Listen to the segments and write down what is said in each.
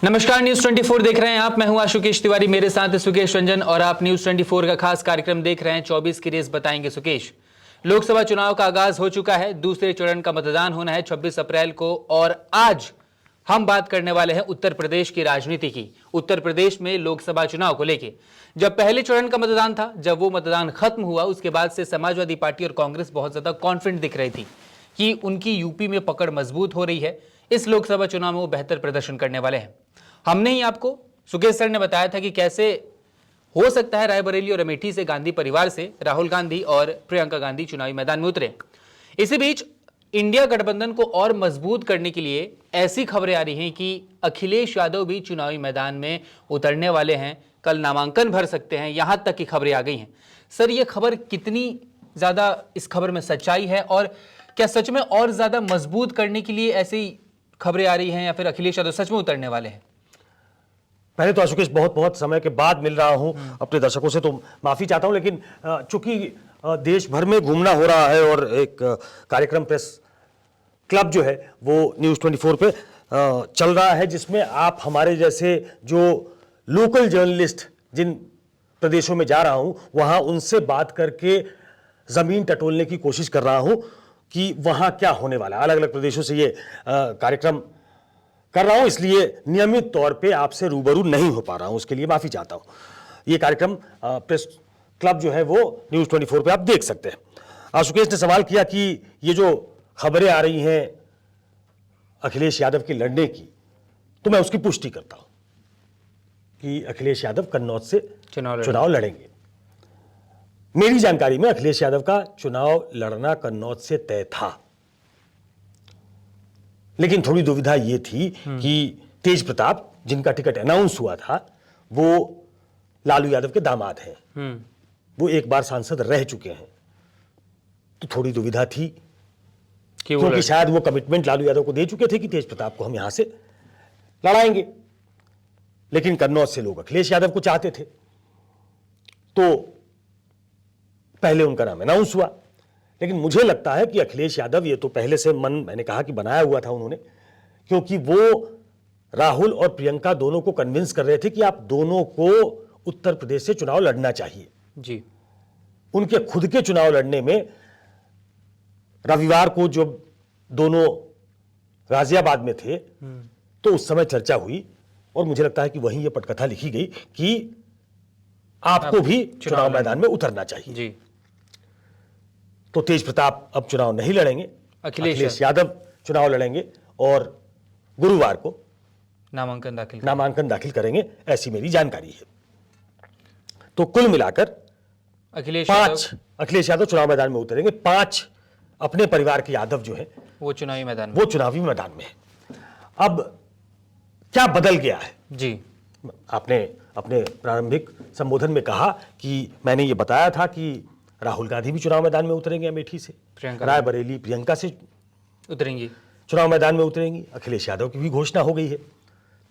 नमस्कार, न्यूज 24 देख रहे हैं आप। मैं हूं आशुकेश तिवारी, मेरे साथ है सुकेश रंजन और आप न्यूज 24 का खास कार्यक्रम देख रहे हैं 24 की रेस बताएंगे सुकेश। लोकसभा चुनाव का आगाज हो चुका है, दूसरे चरण का मतदान होना है 26 अप्रैल को और आज हम बात करने वाले हैं उत्तर प्रदेश की राजनीति की। उत्तर प्रदेश में लोकसभा चुनाव को लेकर जब पहले चरण का मतदान था, जब वो मतदान खत्म हुआ उसके बाद से समाजवादी पार्टी और कांग्रेस बहुत ज्यादा कॉन्फिडेंट दिख रही थी कि उनकी यूपी में पकड़ मजबूत हो रही है, इस लोकसभा चुनाव में वो बेहतर प्रदर्शन करने वाले हैं। हमने ही आपको सुकेश सर ने बताया था कि कैसे हो सकता है रायबरेली और अमेठी से गांधी परिवार से राहुल गांधी और प्रियंका गांधी चुनावी मैदान में उतरे। इसी बीच इंडिया गठबंधन को और मजबूत करने के लिए ऐसी खबरें आ रही हैं कि अखिलेश यादव भी चुनावी मैदान में उतरने वाले हैं, कल नामांकन भर सकते हैं, यहां तक की खबरें आ गई हैं। सर, ये खबर कितनी ज्यादा इस खबर में सच्चाई है और क्या सच में और ज्यादा मजबूत करने के लिए ऐसी खबरें आ रही हैं या फिर अखिलेश यादव सच में उतरने वाले हैं? पहले तो आशुकेश बहुत समय के बाद मिल रहा हूं अपने दर्शकों से, तो माफी चाहता हूं, लेकिन चूंकि देश भर में घूमना हो रहा है और एक कार्यक्रम प्रेस क्लब जो है वो न्यूज़ 24 पे चल रहा है, जिसमें आप हमारे जैसे जो लोकल जर्नलिस्ट जिन प्रदेशों में जा रहा हूं वहां उनसे बात करके जमीन टटोलने की कोशिश कर रहा हूं कि वहां क्या होने वाला है। अलग अलग प्रदेशों से ये कार्यक्रम कर रहा हूं, इसलिए नियमित तौर पे आपसे रूबरू नहीं हो पा रहा हूं, उसके लिए माफी चाहता हूं। ये कार्यक्रम प्रेस क्लब जो है वो न्यूज़ 24 पे आप देख सकते हैं। आशुकेश ने सवाल किया कि ये जो खबरें आ रही हैं अखिलेश यादव के लड़ने की, तो मैं उसकी पुष्टि करता हूं कि अखिलेश यादव कन्नौज से चुनाव लड़ेंगे। मेरी जानकारी में अखिलेश यादव का चुनाव लड़ना कन्नौज से तय था, लेकिन थोड़ी दुविधा यह थी कि तेज प्रताप, जिनका टिकट अनाउंस हुआ था, वो लालू यादव के दामाद हैं, वो एक बार सांसद रह चुके हैं, तो थोड़ी दुविधा थी क्योंकि शायद वो कमिटमेंट लालू यादव को दे चुके थे कि तेज प्रताप को हम यहां से लड़ाएंगे, लेकिन कन्नौज से लोग अखिलेश यादव को चाहते थे, तो पहले उनका नाम अनाउंस हुआ। लेकिन मुझे लगता है कि अखिलेश यादव, ये तो पहले से मन, मैंने कहा कि बनाया हुआ था उन्होंने, क्योंकि वो राहुल और प्रियंका दोनों को कन्विंस कर रहे थे कि आप दोनों को उत्तर प्रदेश से चुनाव लड़ना चाहिए जी। उनके खुद के चुनाव लड़ने में रविवार को जब दोनों गाजियाबाद में थे तो उस समय चर्चा हुई और मुझे लगता है कि वहीं ये पटकथा लिखी गई कि आपको भी चुनाव मैदान में उतरना चाहिए जी। तो तेज प्रताप अब चुनाव नहीं लड़ेंगे, अखिलेश यादव चुनाव लड़ेंगे और गुरुवार को नामांकन दाखिल करेंगे, ऐसी मेरी जानकारी है। तो कुल मिलाकर अखिलेश यादव चुनाव मैदान में उतरेंगे, 5 अपने परिवार के यादव जो हैं वो चुनावी मैदान में है। अब क्या बदल गया है जी? आपने अपने प्रारंभिक संबोधन में कहा कि मैंने ये बताया था कि राहुल गांधी भी चुनाव मैदान में उतरेंगे अमेठी से, रायबरेली प्रियंका से उतरेंगी, चुनाव मैदान में उतरेंगी, अखिलेश यादव की भी घोषणा हो गई है।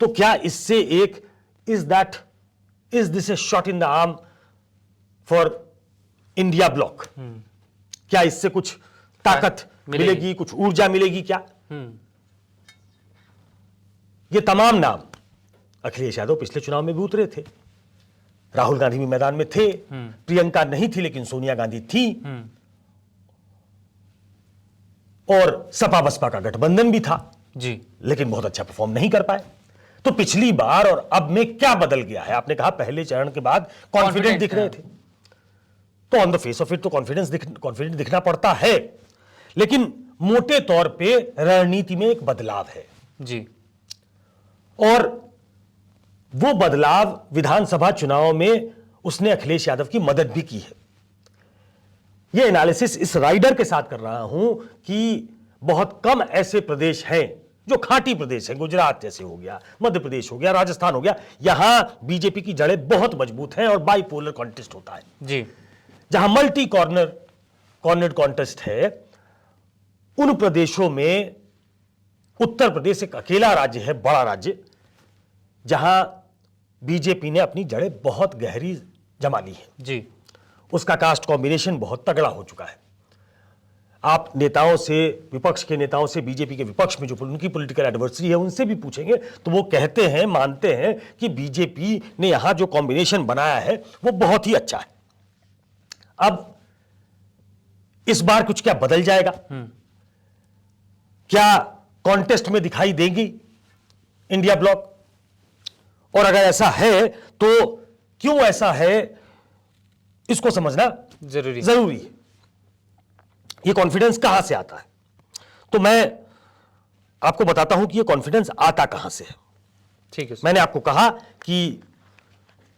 तो क्या इससे एक is this A shot in the arm for India block? क्या इससे कुछ ताकत मिलेगी, कुछ ऊर्जा मिलेगी क्या? ये तमाम नाम अखिलेश यादव पिछले चुनाव में भी उतरे थे, राहुल गांधी भी मैदान में थे, प्रियंका नहीं थी लेकिन सोनिया गांधी थी, और सपा बसपा का गठबंधन भी था जी, लेकिन बहुत अच्छा परफॉर्म नहीं कर पाए। तो पिछली बार और अब में क्या बदल गया है? आपने कहा पहले चरण के बाद कॉन्फिडेंट दिख रहे थे, तो on the face of it तो कॉन्फिडेंट दिखना पड़ता है, लेकिन मोटे तौर पे रणनीति में एक बदलाव है जी, और वो बदलाव विधानसभा चुनाव में उसने अखिलेश यादव की मदद भी की है। यह एनालिसिस इस राइडर के साथ कर रहा हूं कि बहुत कम ऐसे प्रदेश हैं जो खाटी प्रदेश हैं, गुजरात जैसे हो गया, मध्य प्रदेश हो गया, राजस्थान हो गया, यहां बीजेपी की जड़ें बहुत मजबूत हैं और बाइपोलर कॉन्टेस्ट होता है जी। जहां मल्टी कॉर्नर कॉन्टेस्ट है, उन प्रदेशों में उत्तर प्रदेश एक अकेला राज्य है, बड़ा राज्य, जहां बीजेपी ने अपनी जड़ें बहुत गहरी जमा ली है जी। उसका कास्ट कॉम्बिनेशन बहुत तगड़ा हो चुका है। आप नेताओं से, विपक्ष के नेताओं से, बीजेपी के विपक्ष में जो उनकी पॉलिटिकल एडवर्सरी है उनसे भी पूछेंगे तो वो कहते हैं, मानते हैं कि बीजेपी ने यहां जो कॉम्बिनेशन बनाया है वो बहुत ही अच्छा है। अब इस बार कुछ क्या बदल जाएगा? क्या कॉन्टेस्ट में दिखाई देंगी इंडिया ब्लॉक? और अगर ऐसा है तो क्यों ऐसा है, इसको समझना जरूरी है। ये कॉन्फिडेंस कहां से आता है? तो मैं आपको बताता हूं कि ये कॉन्फिडेंस आता कहां से है। ठीक है। मैंने आपको कहा कि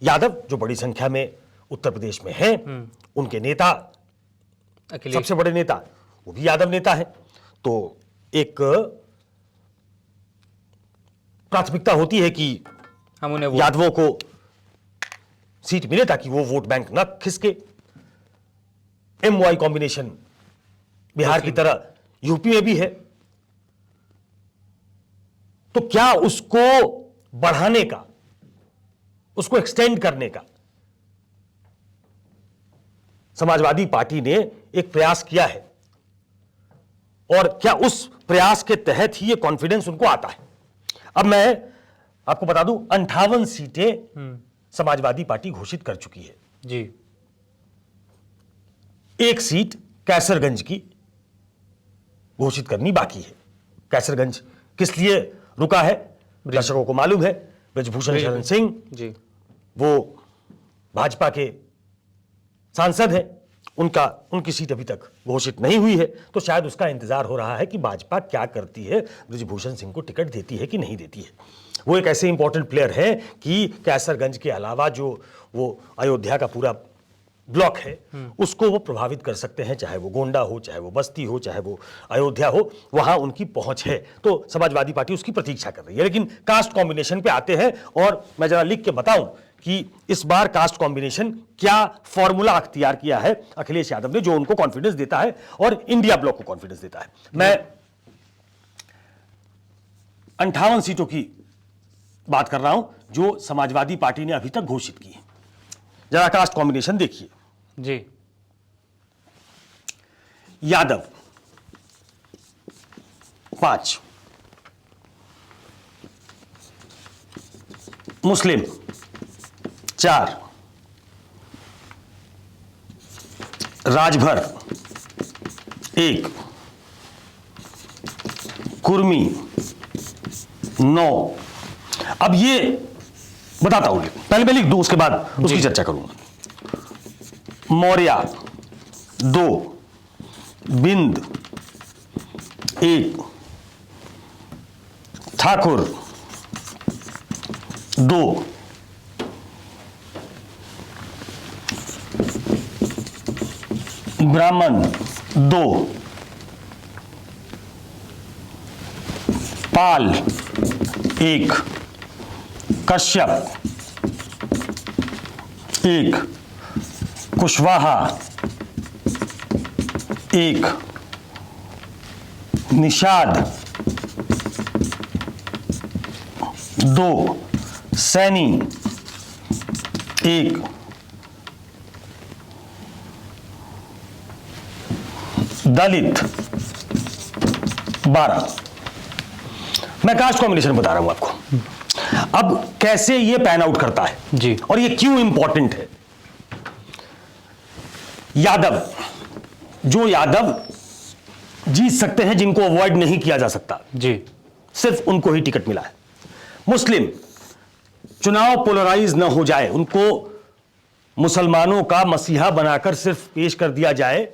यादव जो बड़ी संख्या में उत्तर प्रदेश में हैं, उनके नेता, सबसे बड़े नेता वो भी यादव नेता है, तो एक प्राथमिकता होती है कि हम उन्हें यादवों को सीट मिले ताकि वो वोट बैंक न खिसके। MY कॉम्बिनेशन बिहार की तरह यूपी में भी है, तो क्या उसको बढ़ाने का, उसको एक्सटेंड करने का समाजवादी पार्टी ने एक प्रयास किया है? और क्या उस प्रयास के तहत ही ये कॉन्फिडेंस उनको आता है? अब मैं आपको बता दूं, 58 सीटें समाजवादी पार्टी घोषित कर चुकी है जी। एक सीट कैसरगंज की घोषित करनी बाकी है। कैसरगंज किस लिए रुका है दर्शकों को मालूम है। ब्रजभूषण शरण सिंह जी, वो भाजपा के सांसद हैं, उनकी सीट अभी तक घोषित नहीं हुई है, तो शायद उसका इंतजार हो रहा है कि भाजपा क्या करती है, ब्रजभूषण सिंह को टिकट देती है कि नहीं देती है। वो एक ऐसे इंपॉर्टेंट प्लेयर है कि कैसरगंज के अलावा जो वो अयोध्या का पूरा ब्लॉक है उसको वो प्रभावित कर सकते हैं, चाहे वो गोंडा हो, चाहे वो बस्ती हो, चाहे वो अयोध्या हो, वहां उनकी पहुंच है। तो समाजवादी पार्टी उसकी प्रतीक्षा कर रही है। लेकिन कास्ट कॉम्बिनेशन पे आते हैं, और मैं जरा लिख के बताऊं कि इस बार कास्ट कॉम्बिनेशन क्या फॉर्मूला अख्तियार किया है अखिलेश यादव ने, जो उनको कॉन्फिडेंस देता है और इंडिया ब्लॉक को कॉन्फिडेंस देता है। मैं 58 सीटों की बात कर रहा हूं जो समाजवादी पार्टी ने अभी तक घोषित की है। जरा कास्ट कॉम्बिनेशन देखिए जी। यादव 5, मुस्लिम 4, राजभर 1, कुर्मी 9। अब ये बताता हूं, पहले मैं लिख दूं, उसके बाद उसकी चर्चा करूंगा। मौर्य 2, बिंद 1, ठाकुर 2, ब्राह्मण 2, पाल 1, कश्यप 1, कुशवाहा 1, निषाद 2, सैनी 1, दलित 12। मैं कास्ट कॉम्बिनेशन बता रहा हूं आपको। अब कैसे ये पैन आउट करता है जी, और ये क्यों इंपॉर्टेंट है। यादव जीत सकते हैं जिनको अवॉइड नहीं किया जा सकता जी, सिर्फ उनको ही टिकट मिला है। मुस्लिम चुनाव पोलराइज ना हो जाए, उनको मुसलमानों का मसीहा बनाकर सिर्फ पेश कर दिया जाए,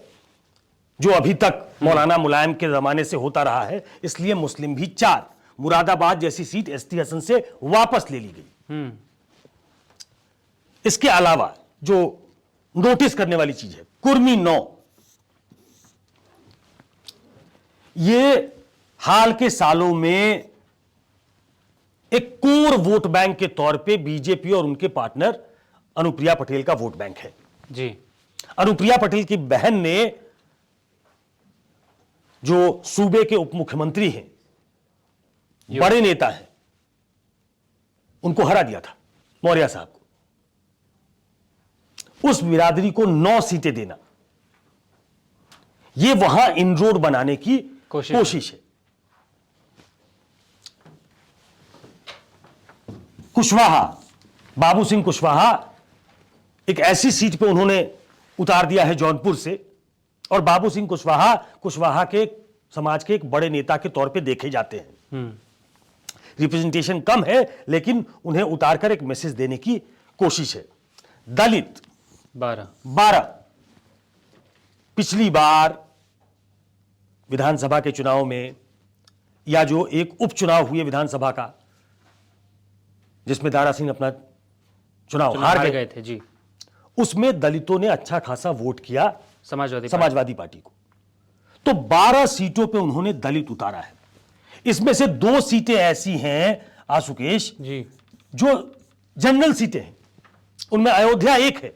जो अभी तक मौलाना मुलायम के जमाने से होता रहा है, इसलिए मुस्लिम भी 4। मुरादाबाद जैसी सीट एसटी हसन से वापस ले ली गई। इसके अलावा जो नोटिस करने वाली चीज है, कुर्मी 9। ये हाल के सालों में एक कोर वोट बैंक के तौर पे बीजेपी और उनके पार्टनर अनुप्रिया पटेल का वोट बैंक है जी। अनुप्रिया पटेल की बहन ने, जो सूबे के उप मुख्यमंत्री हैं, बड़े नेता हैं, उनको हरा दिया था, मौर्य साहब को। उस बिरादरी को 9 सीटें देना, ये वहां इनरोड बनाने की कोशिश है। कुशवाहा, बाबू सिंह कुशवाहा एक ऐसी सीट पे उन्होंने उतार दिया है जौनपुर से, और बाबू सिंह कुशवाहा के समाज के एक बड़े नेता के तौर पे देखे जाते हैं। रिप्रेजेंटेशन कम है, लेकिन उन्हें उतारकर एक मैसेज देने की कोशिश है। दलित 12। पिछली बार विधानसभा के चुनाव में, या जो एक उपचुनाव हुए विधानसभा का, जिसमें दारा सिंह अपना चुनाव हार गए थे जी, उसमें दलितों ने अच्छा खासा वोट किया समाजवादी पार्टी को। तो 12 सीटों पे उन्होंने दलित उतारा है। इसमें से 2 सीटें ऐसी हैं आशुकेश जी जो जनरल सीटें हैं, उनमें अयोध्या एक है,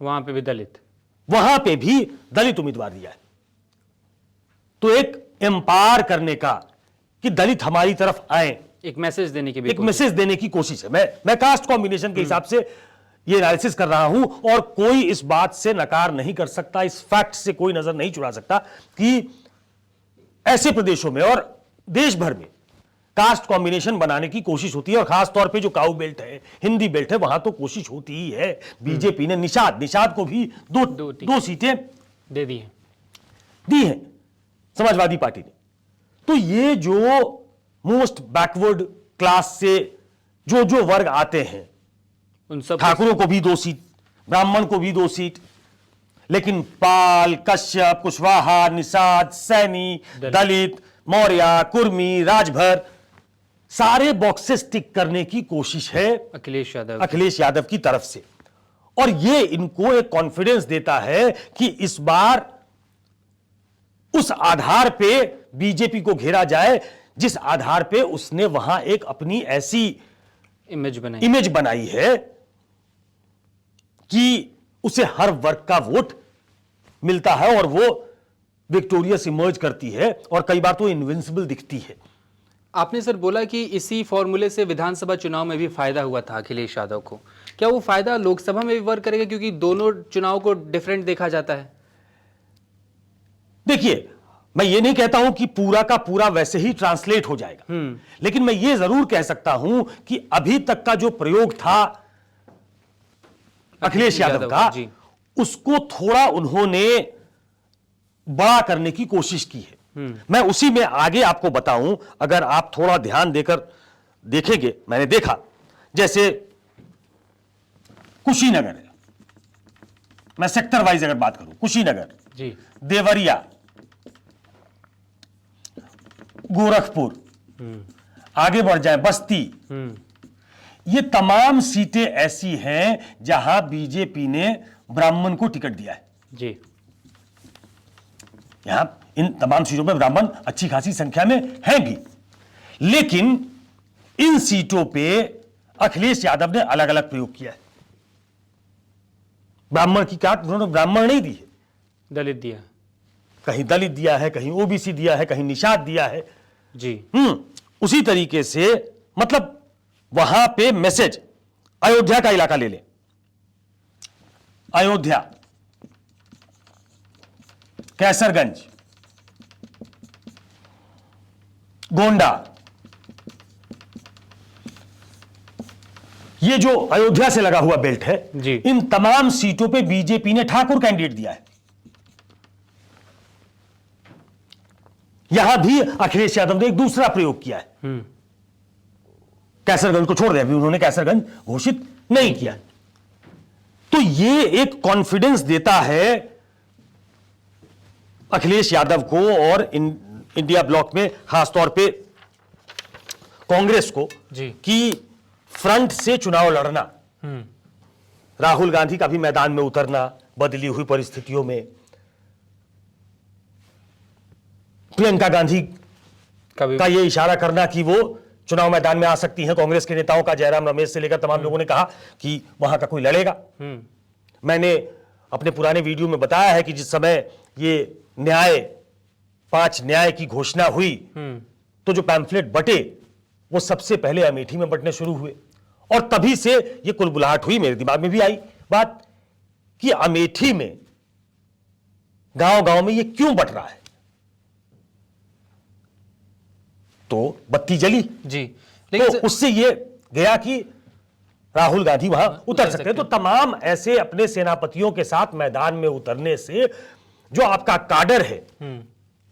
वहां पे भी दलित उम्मीदवार दिया है। तो एक एम्पावर करने का, कि दलित हमारी तरफ आए, एक मैसेज देने की कोशिश है। मैं कास्ट कॉम्बिनेशन के हिसाब से ये एनालिसिस कर रहा हूं, और कोई इस बात से नकार नहीं कर सकता, इस फैक्ट से कोई नजर नहीं चुरा सकता कि ऐसे प्रदेशों में और देश भर में कास्ट कॉम्बिनेशन बनाने की कोशिश होती है, और खास तौर पे जो काऊ बेल्ट है, हिंदी बेल्ट है, वहां तो कोशिश होती ही है। बीजेपी ने निषाद को भी दो सीटें दी हैं समाजवादी पार्टी ने। तो ये जो मोस्ट बैकवर्ड क्लास से जो वर्ग आते हैं, उन सब ठाकुरों को भी 2 सीट, ब्राह्मण को भी 2 सीट, लेकिन पाल, कश्यप, कुशवाहा, निषाद, सैनी, दलित, मौर्य, कुर्मी, राजभर, सारे बॉक्सेस टिक करने की कोशिश है अखिलेश यादव की तरफ से। और ये इनको एक कॉन्फिडेंस देता है कि इस बार उस आधार पे बीजेपी को घेरा जाए, जिस आधार पे उसने वहां एक अपनी ऐसी इमेज बनाई है कि उसे हर वर्ग का वोट मिलता है, और वो विक्टोरियस इमर्ज करती है, और कई बार तो इनविंसिबल दिखती है। आपने सर बोला कि इसी फॉर्मूले से विधानसभा चुनाव में भी फायदा हुआ था अखिलेश यादव को, क्या वो फायदा लोकसभा में भी वर्क करेगा, क्योंकि दोनों चुनाव को डिफरेंट देखा जाता है? देखिए, मैं ये नहीं कहता हूं कि पूरा का पूरा वैसे ही ट्रांसलेट हो जाएगा, लेकिन मैं ये जरूर कह सकता हूं कि अभी तक का जो प्रयोग था अखिलेश यादव का, उसको थोड़ा उन्होंने बड़ा करने की कोशिश की है। मैं उसी में आगे आपको बताऊं, अगर आप थोड़ा ध्यान देकर देखेंगे, मैंने देखा जैसे कुशीनगर है, मैं सेक्टर वाइज अगर बात करूं, कुशीनगर जी, देवरिया, गोरखपुर, आगे बढ़ जाए बस्ती, ये तमाम सीटें ऐसी हैं जहां बीजेपी ने ब्राह्मण को टिकट दिया है जी। यहां इन तमाम सीटों पे ब्राह्मण अच्छी खासी संख्या में हैं भी, लेकिन इन सीटों पे अखिलेश यादव ने अलग अलग प्रयोग किया है। ब्राह्मण की काट उन्होंने ब्राह्मण नहीं दी है, दलित दिया, कहीं दलित दिया है, कहीं ओबीसी दिया है, कहीं निषाद दिया है जी। उसी तरीके से, मतलब वहां पे मैसेज, अयोध्या का इलाका ले लें, अयोध्या, कैसरगंज, गोंडा, ये जो अयोध्या से लगा हुआ बेल्ट है जी, इन तमाम सीटों पे बीजेपी ने ठाकुर कैंडिडेट दिया है। यहां भी अखिलेश यादव ने एक दूसरा प्रयोग किया है। कैसरगंज को छोड़ दिया, अभी उन्होंने कैसरगंज घोषित नहीं किया। तो ये एक कॉन्फिडेंस देता है अखिलेश यादव को और इंडिया ब्लॉक में खासतौर पे कांग्रेस को जी, कि फ्रंट से चुनाव लड़ना, राहुल गांधी का भी मैदान में उतरना बदली हुई परिस्थितियों में, प्रियंका गांधी का यह इशारा करना कि वो चुनाव मैदान में आ सकती हैं। कांग्रेस के नेताओं का, जयराम रमेश से लेकर तमाम लोगों ने कहा कि वहां का कोई लड़ेगा। मैंने अपने पुराने वीडियो में बताया है कि जिस समय ये 5 न्याय की घोषणा हुई तो जो पैम्फलेट बटे वो सबसे पहले अमेठी में बंटने शुरू हुए, और तभी से ये कुलबुलाहट हुई। मेरे दिमाग में भी आई बात कि अमेठी में गांव गांव में ये क्यों बट रहा है? तो बत्ती जली जी, लेकिन तो उससे ये गया कि राहुल गांधी वहां उतर सकते हैं। तो तमाम ऐसे अपने सेनापतियों के साथ मैदान में उतरने से जो आपका काडर है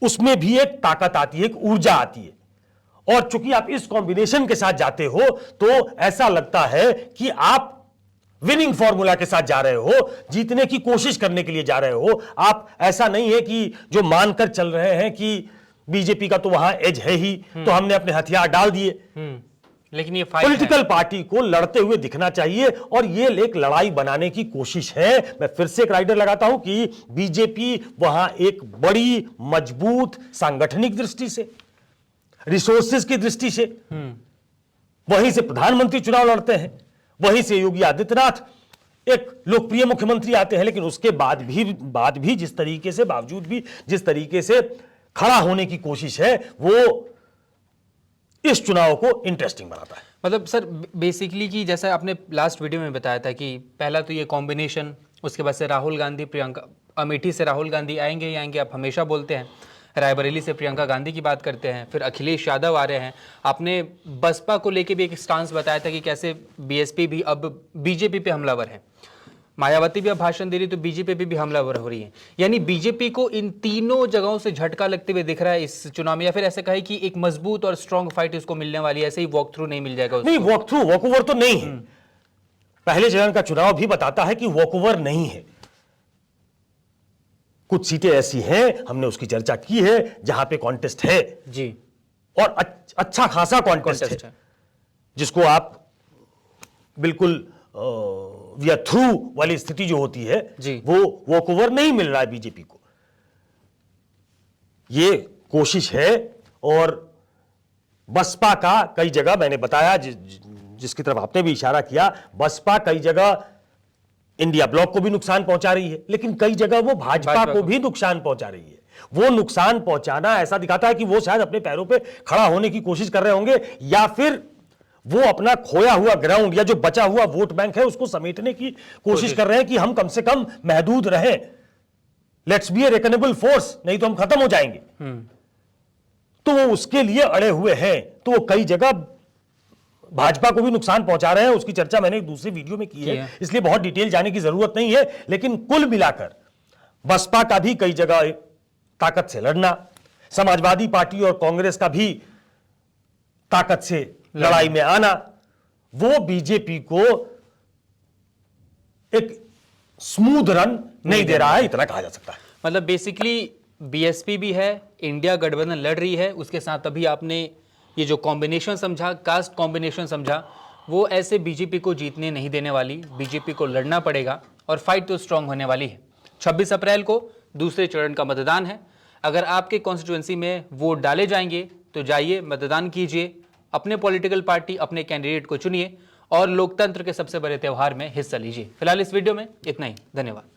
उसमें भी एक ताकत आती है, एक ऊर्जा आती है। और चूंकि आप इस कॉम्बिनेशन के साथ जाते हो तो ऐसा लगता है कि आप विनिंग फॉर्मूला के साथ जा रहे हो, जीतने की कोशिश करने के लिए जा रहे हो। आप ऐसा नहीं है कि जो मानकर चल रहे हैं कि बीजेपी का तो वहां एज है ही, तो हमने अपने हथियार डाल दिए। लेकिन ये फाइट पॉलिटिकल पार्टी को लड़ते हुए दिखना चाहिए और ये एक लड़ाई बनाने की कोशिश है। मैं फिर से एक राइडर लगाता हूं कि बीजेपी वहां एक बड़ी मजबूत सांगठनिक दृष्टि से, रिसोर्सेज की दृष्टि से, वहीं से प्रधानमंत्री चुनाव लड़ते हैं, वहीं से योगी आदित्यनाथ एक लोकप्रिय मुख्यमंत्री आते हैं। लेकिन उसके बाद भी जिस तरीके से, बावजूद भी जिस तरीके से खड़ा होने की कोशिश है, वो इस चुनाव को इंटरेस्टिंग बनाता है। मतलब सर बेसिकली कि जैसा आपने लास्ट वीडियो में बताया था कि पहला तो ये कॉम्बिनेशन, उसके बाद से राहुल गांधी, प्रियंका, अमेठी से राहुल गांधी आएंगे ही आएंगे, आप हमेशा बोलते हैं। रायबरेली से प्रियंका गांधी की बात करते हैं, फिर अखिलेश यादव आ रहे हैं। आपने बसपा को लेके भी एक स्टांस बताया था कि कैसे बीएसपी भी अब बीजेपी पे हमलावर है, मायावती भी अब भाषण दे रही तो बीजेपी पे भी हमलावर हो रही है। यानी बीजेपी को इन तीनों जगहों से झटका लगते हुए दिख रहा है इस चुनाव में, या फिर ऐसे कहे कि एक मजबूत और स्ट्रांग फाइट इसको मिलने वाली है, ऐसे ही वॉक थ्रू नहीं मिल जाएगा उसको? नहीं, वॉक थ्रू, वॉक ओवर तो नहीं है। पहले चरण का चुनाव भी बताता है कि वॉक ओवर नहीं है। कुछ सीटें ऐसी हैं, हमने उसकी चर्चा की है, जहां पे कॉन्टेस्ट है जी, और अच्छा खासा कॉन्टेस्ट है, जिसको आप बिल्कुल या थ्रू वाली स्थिति जो होती है जी, वो वॉक ओवर नहीं मिल रहा है बीजेपी को। ये कोशिश है। और बसपा का कई जगह मैंने बताया, जिसकी तरफ आपने भी इशारा किया, बसपा कई जगह इंडिया ब्लॉक को भी नुकसान पहुंचा रही है, लेकिन कई जगह वो भाजपा को भी नुकसान पहुंचा रही है। वो नुकसान पहुंचाना ऐसा दिखाता है कि वो शायद अपने पैरों पे खड़ा होने की कोशिश कर रहे होंगे, या फिर वो अपना खोया हुआ ग्राउंड या जो बचा हुआ वोट बैंक है उसको समेटने की कोशिश कर रहे हैं कि हम कम से कम महदूद रहें, लेट्स बी ए रेकनेबल फोर्स, नहीं तो हम खत्म हो जाएंगे। तो वो उसके लिए अड़े हुए हैं। तो वो कई जगह भाजपा को भी नुकसान पहुंचा रहे हैं। उसकी चर्चा मैंने एक दूसरी वीडियो में की है, इसलिए बहुत डिटेल जाने की जरूरत नहीं है। लेकिन कुल मिलाकर बसपा का भी कई जगह ताकत से लड़ना, समाजवादी पार्टी और कांग्रेस का भी ताकत से लड़ाई में आना, वो बीजेपी को एक स्मूथ रन नहीं दे रहा है, इतना कहा जा सकता है। मतलब बेसिकली बीएसपी भी है, इंडिया गठबंधन लड़ रही है, उसके साथ अभी आपने ये जो कॉम्बिनेशन समझा, कास्ट कॉम्बिनेशन समझा, वो ऐसे बीजेपी को जीतने नहीं देने वाली। बीजेपी को लड़ना पड़ेगा और फाइट तो स्ट्रांग होने वाली है। 26 अप्रैल को दूसरे चरण का मतदान है। अगर आपके कॉन्स्टिट्यूएंसी में वोट डाले जाएंगे तो जाइए, मतदान कीजिए, अपने पॉलिटिकल पार्टी, अपने कैंडिडेट को चुनिए और लोकतंत्र के सबसे बड़े त्यौहार में हिस्सा लीजिए। फिलहाल इस वीडियो में इतना ही। धन्यवाद।